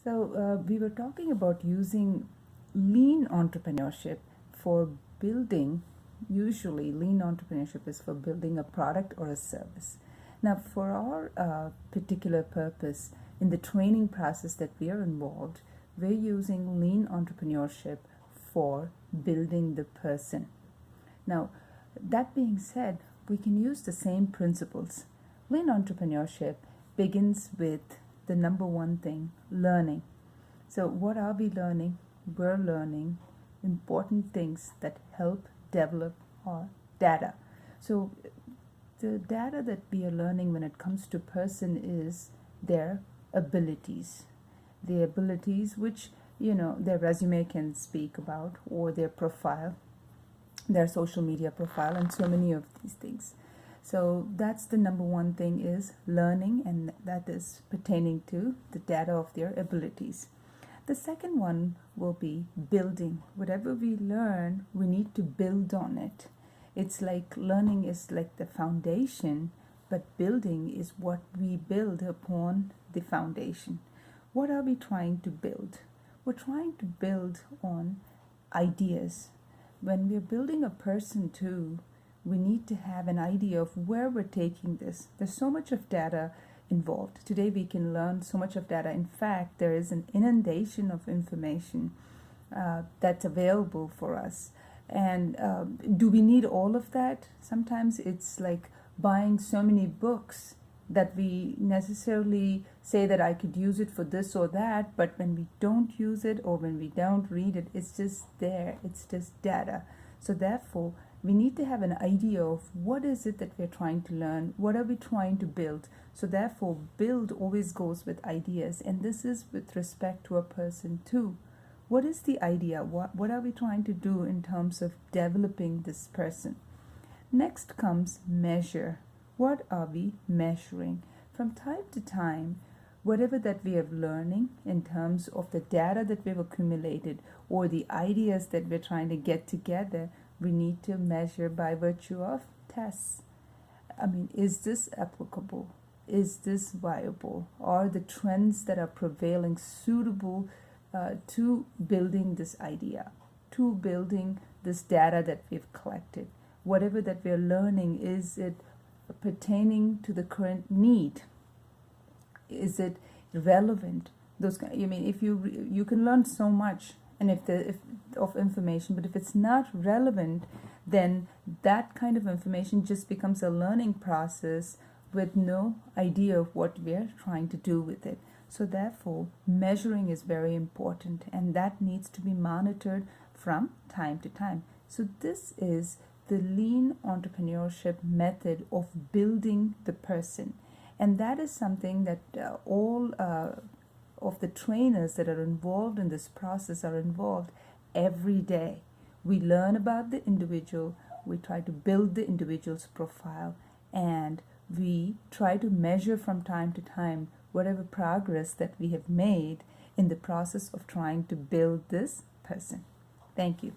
So we were talking about using lean entrepreneurship for building. Usually, lean entrepreneurship is for building a product or a service. Now, for our particular purpose in the training process that we are involved, we're using lean entrepreneurship for building the person. Now, that being said, we can use the same principles. Lean entrepreneurship begins with the number one thing, learning. So, what are we learning? We're learning important things that help develop our data. So, the data that we are learning when it comes to person is their abilities. The abilities which, their resume can speak about, or their profile, their social media profile, and so many of these things. So that's the number one thing, is learning, and that is pertaining to the data of their abilities. The second one will be building. Whatever we learn, we need to build on it. It's like learning is like the foundation, but building is what we build upon the foundation. What are we trying to build? We're trying to build on ideas. When we're building a person too, we need to have an idea of where we're taking this. There's so much of data involved. Today we can learn so much of data. In fact, there is an inundation of information that's available for us. And do we need all of that? Sometimes it's like buying so many books that we necessarily say that I could use it for this or that, but when we don't use it or when we don't read it, it's just there. It's just data. So therefore, we need to have an idea of what is it that we're trying to learn, what are we trying to build. So therefore, build always goes with ideas, and this is with respect to a person too. What is the idea? What are we trying to do in terms of developing this person? Next comes measure. What are we measuring? From time to time, whatever that we are learning in terms of the data that we've accumulated or the ideas that we're trying to get together, we need to measure by virtue of tests. Is this applicable? Is this viable? Are the trends that are prevailing suitable to building this idea, to building this data that we've collected? Whatever that we're learning, is it pertaining to the current need? Is it relevant? If you can learn so much and if of information, but if it's not relevant, then that kind of information just becomes a learning process with no idea of what we're trying to do with it. So therefore, measuring is very important, and that needs to be monitored from time to time. So this is the lean entrepreneurship method of building the person. And that is something that all of the trainers that are involved in this process are involved every day. We learn about the individual, we try to build the individual's profile, and we try to measure from time to time whatever progress that we have made in the process of trying to build this person. Thank you.